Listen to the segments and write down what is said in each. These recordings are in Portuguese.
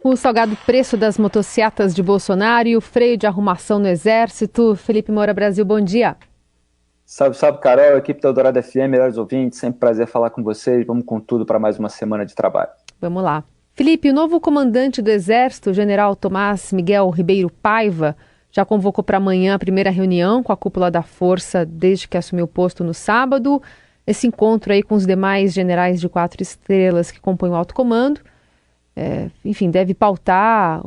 O salgado preço das motocicletas de Bolsonaro e o freio de arrumação no Exército. Felipe Moura Brasil, bom dia. Salve, salve, Carol, equipe da Eldorado FM, melhores ouvintes, sempre prazer falar com vocês. Vamos com tudo para mais uma semana de trabalho. Vamos lá. Felipe, o novo comandante do Exército, o general Tomás Miguel Ribeiro Paiva, já convocou para amanhã a primeira reunião com a cúpula da Força desde que assumiu o posto no sábado. Esse encontro aí com os demais generais de 4 estrelas que compõem o alto comando, enfim, deve pautar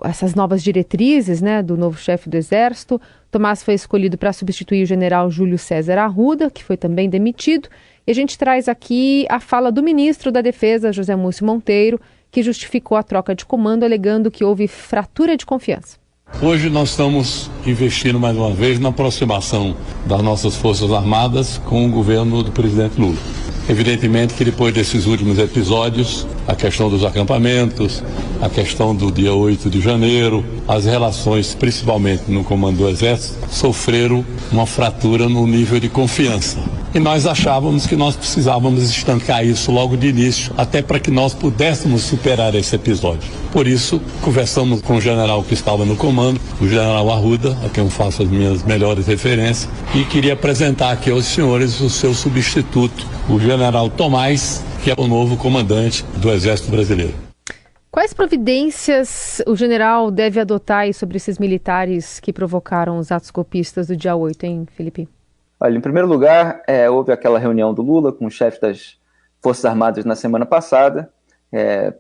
essas novas diretrizes, né, do novo chefe do Exército. Tomás foi escolhido para substituir o general Júlio César Arruda, que foi também demitido. E a gente traz aqui a fala do ministro da Defesa, José Múcio Monteiro, que justificou a troca de comando, alegando que houve fratura de confiança. Hoje nós estamos investindo mais uma vez na aproximação das nossas Forças Armadas com o governo do presidente Lula. Evidentemente que depois desses últimos episódios, a questão dos acampamentos, a questão do dia 8 de janeiro, as relações, principalmente no comando do Exército, sofreram uma fratura no nível de confiança. E nós achávamos que nós precisávamos estancar isso logo de início, até para que nós pudéssemos superar esse episódio. Por isso, conversamos com o general que estava no comando, o general Arruda, a quem eu faço as minhas melhores referências, e queria apresentar aqui aos senhores o seu substituto, o general Tomás, que é o novo comandante do Exército Brasileiro. Quais providências o general deve adotar aí sobre esses militares que provocaram os atos golpistas do dia 8, hein, Felipe? Olha, em primeiro lugar, houve aquela reunião do Lula com o chefe das Forças Armadas na semana passada.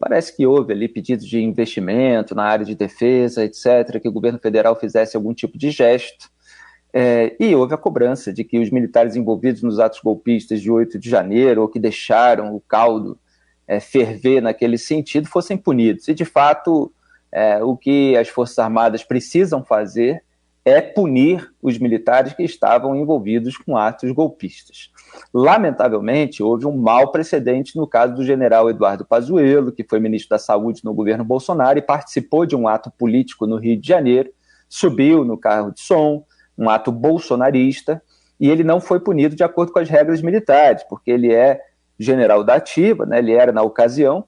Parece que houve ali pedidos de investimento na área de defesa, etc., que o governo federal fizesse algum tipo de gesto. E houve a cobrança de que os militares envolvidos nos atos golpistas de 8 de janeiro, ou que deixaram o caldo ferver naquele sentido, fossem punidos. E, de fato, o que as Forças Armadas precisam fazer é punir os militares que estavam envolvidos com atos golpistas. Lamentavelmente, houve um mau precedente no caso do general Eduardo Pazuello, que foi ministro da Saúde no governo Bolsonaro e participou de um ato político no Rio de Janeiro, subiu no carro de som, um ato bolsonarista, e ele não foi punido de acordo com as regras militares, porque ele é general da ativa, né, ele era na ocasião,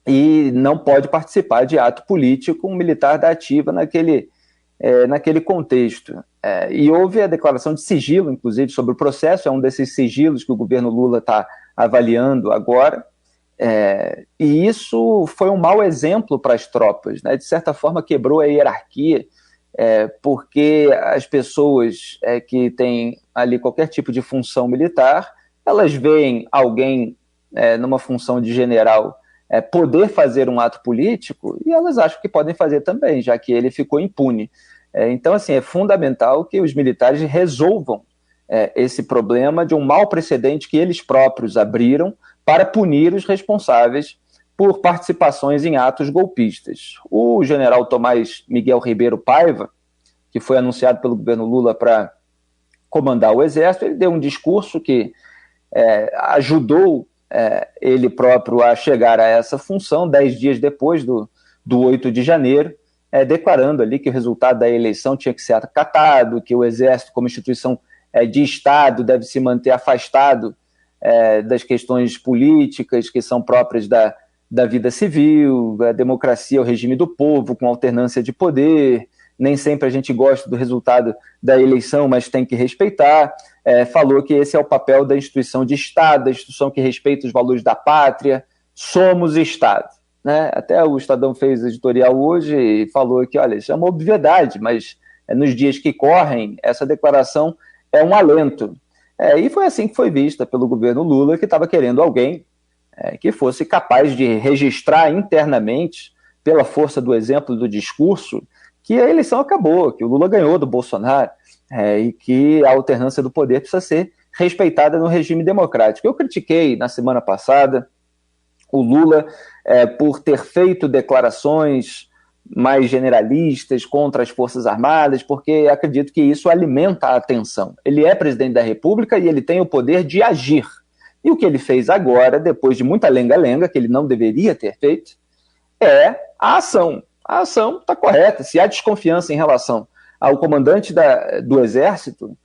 e não pode participar de ato político um militar da ativa naquele contexto. E houve a declaração de sigilo, inclusive, sobre o processo, é um desses sigilos que o governo Lula está avaliando agora, e isso foi um mau exemplo para as tropas, né? De certa forma quebrou a hierarquia, porque as pessoas que têm ali qualquer tipo de função militar, elas veem alguém numa função de general poder fazer um ato político, e elas acham que podem fazer também, já que ele ficou impune. Então, assim, é fundamental que os militares resolvam esse problema de um mau precedente que eles próprios abriram para punir os responsáveis por participações em atos golpistas. O general Tomás Miguel Ribeiro Paiva, que foi anunciado pelo governo Lula para comandar o Exército, ele deu um discurso que ajudou ele próprio a chegar a essa função 10 dias depois do 8 de janeiro, declarando ali que o resultado da eleição tinha que ser acatado, que o Exército, como instituição de Estado, deve se manter afastado das questões políticas que são próprias da vida civil, a democracia, o regime do povo, com alternância de poder. Nem sempre a gente gosta do resultado da eleição, mas tem que respeitar. Falou que esse é o papel da instituição de Estado, da instituição que respeita os valores da pátria. Somos Estado, né? Até o Estadão fez editorial hoje e falou que, olha, isso é uma obviedade, mas nos dias que correm, essa declaração é um alento. E foi assim que foi vista pelo governo Lula, que estava querendo alguém que fosse capaz de registrar internamente, pela força do exemplo do discurso, que a eleição acabou, que o Lula ganhou do Bolsonaro, e que a alternância do poder precisa ser respeitada no regime democrático. Eu critiquei na semana passada o Lula por ter feito declarações mais generalistas contra as Forças Armadas, porque acredito que isso alimenta a tensão. Ele é presidente da República e ele tem o poder de agir. E o que ele fez agora, depois de muita lenga-lenga, que ele não deveria ter feito, é a ação. A ação está correta. Se há desconfiança em relação ao comandante do Exército,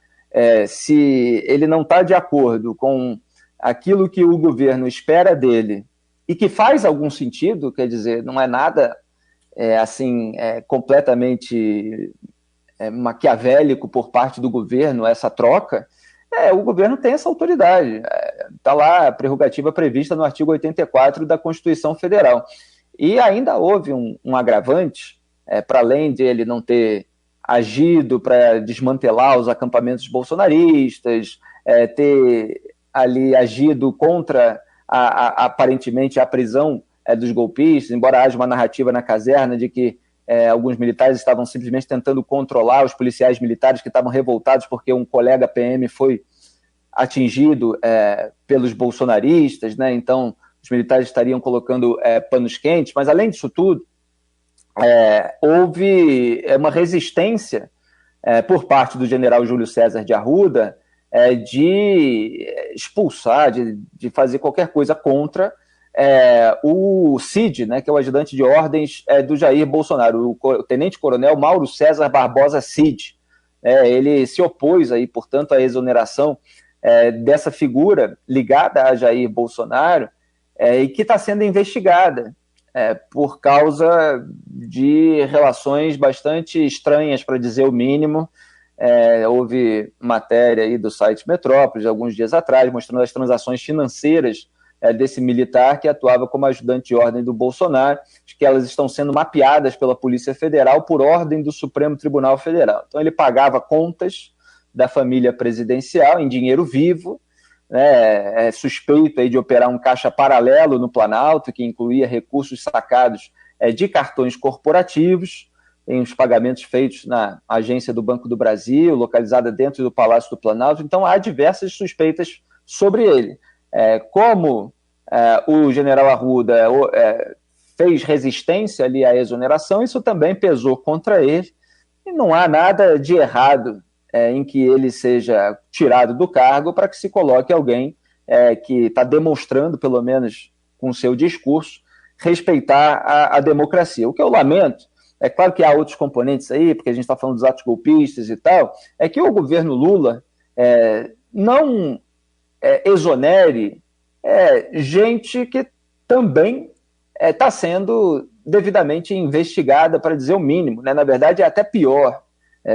se ele não está de acordo com aquilo que o governo espera dele e que faz algum sentido, quer dizer, não é nada completamente maquiavélico por parte do governo, essa troca. O governo tem essa autoridade, está lá a prerrogativa prevista no artigo 84 da Constituição Federal. E ainda houve um agravante, para além de ele não ter agido para desmantelar os acampamentos bolsonaristas, ter ali agido contra aparentemente a prisão dos golpistas, embora haja uma narrativa na caserna de que alguns militares estavam simplesmente tentando controlar os policiais militares que estavam revoltados porque um colega PM foi atingido pelos bolsonaristas, né? Então os militares estariam colocando panos quentes, mas além disso tudo, houve uma resistência por parte do general Júlio César de Arruda de expulsar, de fazer qualquer coisa contra o CID, né, que é o ajudante de ordens do Jair Bolsonaro, o tenente-coronel Mauro César Barbosa Cid. Ele se opôs, aí, portanto, à exoneração dessa figura ligada a Jair Bolsonaro e que está sendo investigada por causa de relações bastante estranhas, para dizer o mínimo. Houve matéria aí do site Metrópolis, alguns dias atrás, mostrando as transações financeiras desse militar que atuava como ajudante de ordem do Bolsonaro, que elas estão sendo mapeadas pela Polícia Federal por ordem do Supremo Tribunal Federal. Então ele pagava contas da família presidencial em dinheiro vivo, né, suspeito aí de operar um caixa paralelo no Planalto, que incluía recursos sacados de cartões corporativos, em os pagamentos feitos na agência do Banco do Brasil, localizada dentro do Palácio do Planalto. Então há diversas suspeitas sobre ele. Como o general Arruda fez resistência ali à exoneração, isso também pesou contra ele, e não há nada de errado em que ele seja tirado do cargo para que se coloque alguém que está demonstrando, pelo menos com o seu discurso, respeitar a democracia. O que eu lamento, é claro que há outros componentes aí, porque a gente está falando dos atos golpistas e tal, é que o governo Lula não exonere gente que também está sendo devidamente investigada, para dizer o mínimo, né? Na verdade, é até pior.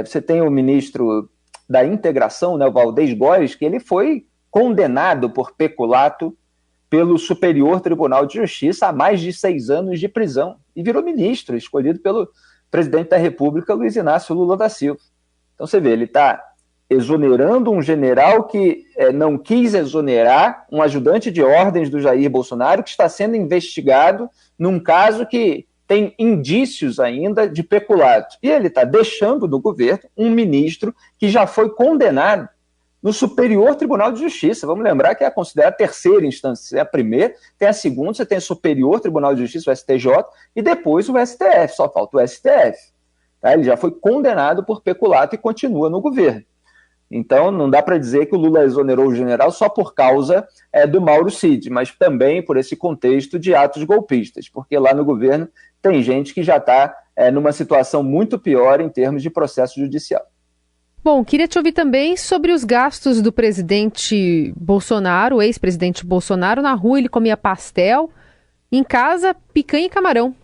Você tem o ministro da Integração, né, o Valdez Góes, que ele foi condenado por peculato pelo Superior Tribunal de Justiça a mais de 6 anos de prisão e virou ministro, escolhido pelo presidente da República, Luiz Inácio Lula da Silva. Então você vê, ele está exonerando um general que não quis exonerar um ajudante de ordens do Jair Bolsonaro, que está sendo investigado num caso que tem indícios ainda de peculato. E ele está deixando do governo um ministro que já foi condenado no Superior Tribunal de Justiça. Vamos lembrar que é considerada a terceira instância. Tem a primeira, tem a segunda, você tem o Superior Tribunal de Justiça, o STJ, e depois o STF, só falta o STF. Tá? Ele já foi condenado por peculato e continua no governo. Então, não dá para dizer que o Lula exonerou o general só por causa do Mauro Cid, mas também por esse contexto de atos golpistas, porque lá no governo tem gente que já está numa situação muito pior em termos de processo judicial. Bom, queria te ouvir também sobre os gastos do presidente Bolsonaro, o ex-presidente Bolsonaro. Na rua ele comia pastel, em casa picanha e camarão.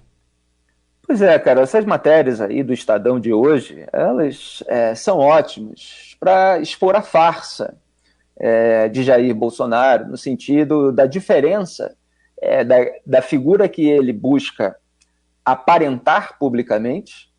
Pois é, cara, essas matérias aí do Estadão de hoje, elas são ótimas para expor a farsa de Jair Bolsonaro, no sentido da diferença da figura que ele busca aparentar publicamente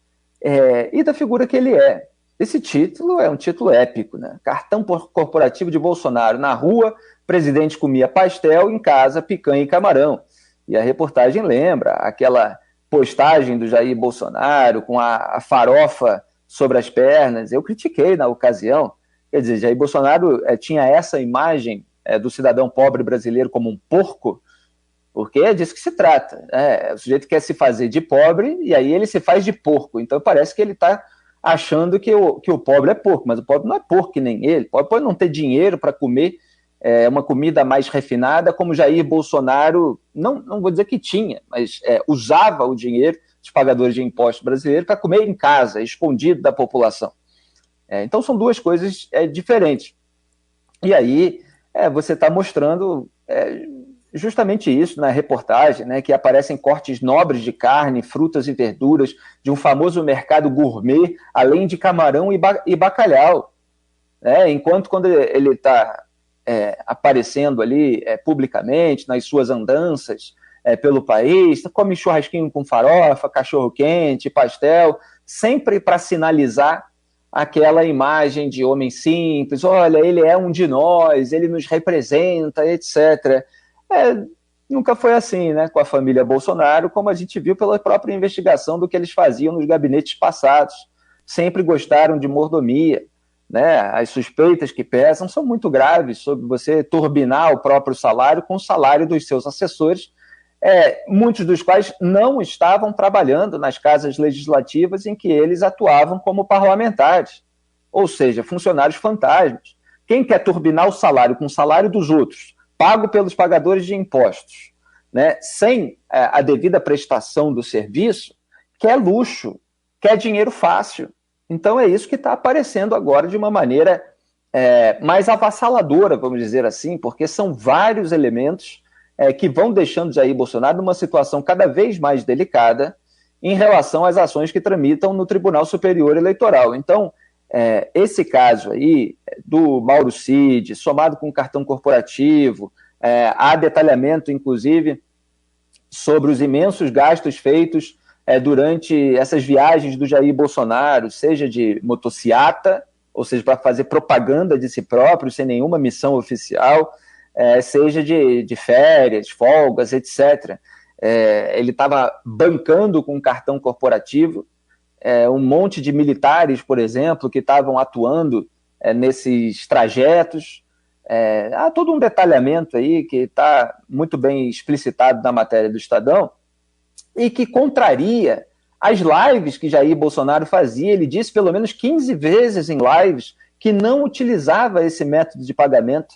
e da figura que ele é. Esse título é um título épico, né? Cartão corporativo de Bolsonaro. Na rua, presidente comia pastel, em casa, picanha e camarão. E a reportagem lembra aquela postagem do Jair Bolsonaro com a farofa sobre as pernas. Eu critiquei na ocasião. Quer dizer, Jair Bolsonaro tinha essa imagem do cidadão pobre brasileiro como um porco, porque é disso que se trata. O sujeito quer se fazer de pobre e aí ele se faz de porco. Então parece que ele está achando que o pobre é porco, mas o pobre não é porco que nem ele. O pobre pode não ter dinheiro para comer uma comida mais refinada, como Jair Bolsonaro, não vou dizer que tinha, mas usava o dinheiro dos pagadores de impostos brasileiros para comer em casa, escondido da população. Então são duas coisas diferentes. E aí você está mostrando justamente isso na reportagem, né, que aparecem cortes nobres de carne, frutas e verduras de um famoso mercado gourmet, além de camarão e bacalhau. Enquanto quando ele está aparecendo ali publicamente, nas suas andanças pelo país, come churrasquinho com farofa, cachorro-quente, pastel, sempre para sinalizar aquela imagem de homem simples, olha, ele é um de nós, ele nos representa, etc. Nunca foi assim, né, com a família Bolsonaro, como a gente viu pela própria investigação do que eles faziam nos gabinetes passados. Sempre gostaram de mordomia, né? As suspeitas que pesam são muito graves sobre você turbinar o próprio salário com o salário dos seus assessores, muitos dos quais não estavam trabalhando nas casas legislativas em que eles atuavam como parlamentares, ou seja, funcionários fantasmas. Quem quer turbinar o salário com o salário dos outros, pago pelos pagadores de impostos, né, sem a devida prestação do serviço, quer luxo, quer dinheiro fácil. Então é isso que está aparecendo agora de uma maneira mais avassaladora, vamos dizer assim, porque são vários elementos que vão deixando Jair Bolsonaro numa situação cada vez mais delicada em relação às ações que tramitam no Tribunal Superior Eleitoral. Então, esse caso aí do Mauro Cid, somado com o cartão corporativo, há detalhamento, inclusive, sobre os imensos gastos feitos durante essas viagens do Jair Bolsonaro, seja de motociata, ou seja, para fazer propaganda de si próprio, sem nenhuma missão oficial, seja de férias, folgas, etc. Ele estava bancando com cartão corporativo um monte de militares, por exemplo, que estavam atuando nesses trajetos. Há todo um detalhamento aí que está muito bem explicitado na matéria do Estadão e que contraria as lives que Jair Bolsonaro fazia. Ele disse pelo menos 15 vezes em lives que não utilizava esse método de pagamento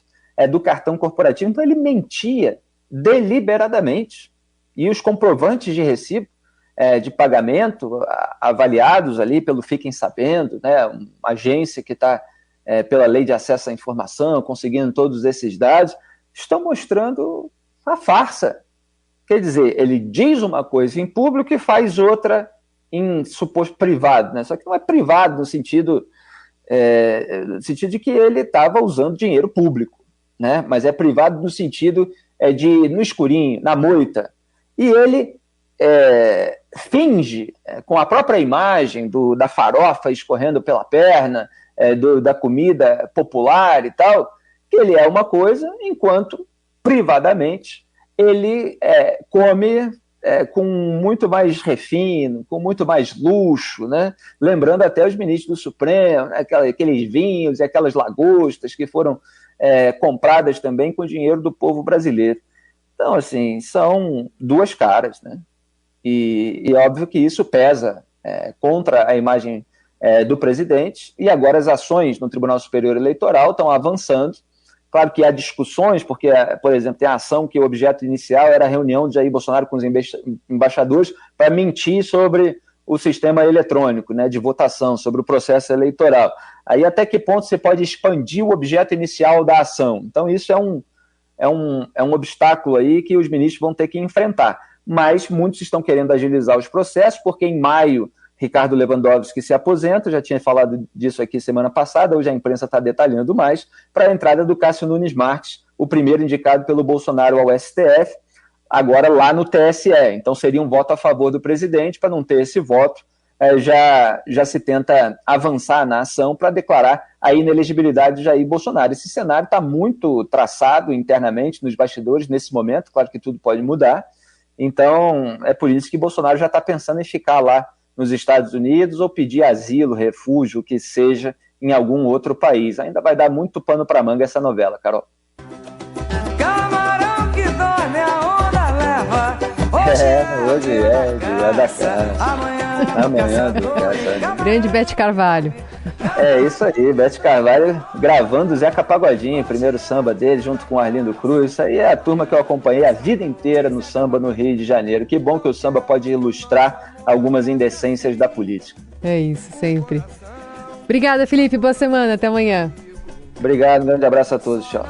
do cartão corporativo. Então ele mentia deliberadamente. E os comprovantes de recibo de pagamento, avaliados ali pelo Fiquem Sabendo, né, uma agência que está pela Lei de Acesso à Informação, conseguindo todos esses dados, estão mostrando a farsa. Quer dizer, ele diz uma coisa em público e faz outra em suposto privado, né? Só que não é privado no sentido de que ele estava usando dinheiro público, né? Mas é privado no sentido de no escurinho, na moita. E ele finge, com a própria imagem da farofa escorrendo pela perna, da comida popular e tal, que ele é uma coisa, enquanto privadamente ele come com muito mais refino, com muito mais luxo, né? Lembrando até os ministros do Supremo, né? Aqueles vinhos e aquelas lagostas que foram compradas também com dinheiro do povo brasileiro. Então, assim, são duas caras, né? E é óbvio que isso pesa contra a imagem do presidente, e agora as ações no Tribunal Superior Eleitoral estão avançando. Claro que há discussões, porque, por exemplo, tem a ação que o objeto inicial era a reunião de Jair Bolsonaro com os embaixadores para mentir sobre o sistema eletrônico, né, de votação, sobre o processo eleitoral. Aí até que ponto você pode expandir o objeto inicial da ação? Então isso é um obstáculo aí que os ministros vão ter que enfrentar. Mas muitos estão querendo agilizar os processos, porque em maio Ricardo Lewandowski se aposenta, já tinha falado disso aqui semana passada, hoje a imprensa está detalhando mais, para a entrada do Cássio Nunes Marques, o primeiro indicado pelo Bolsonaro ao STF, agora lá no TSE. Então seria um voto a favor do presidente. Para não ter esse voto, já se tenta avançar na ação para declarar a inelegibilidade de Jair Bolsonaro. Esse cenário está muito traçado internamente nos bastidores nesse momento, claro que tudo pode mudar. Então é por isso que Bolsonaro já está pensando em ficar lá nos Estados Unidos ou pedir asilo, refúgio, o que seja, em algum outro país. Ainda vai dar muito pano para manga essa novela, Carol. Camarão que dorme, a onda leva. Hoje é da cara. Amanhã do cara. Grande Beth Carvalho. É isso aí, Beth Carvalho gravando o Zeca Pagodinho, primeiro samba dele, junto com o Arlindo Cruz. Isso aí é a turma que eu acompanhei a vida inteira no samba no Rio de Janeiro. Que bom que o samba pode ilustrar algumas indecências da política. É isso, sempre. Obrigada, Felipe. Boa semana. Até amanhã. Obrigado, um grande abraço a todos. Tchau.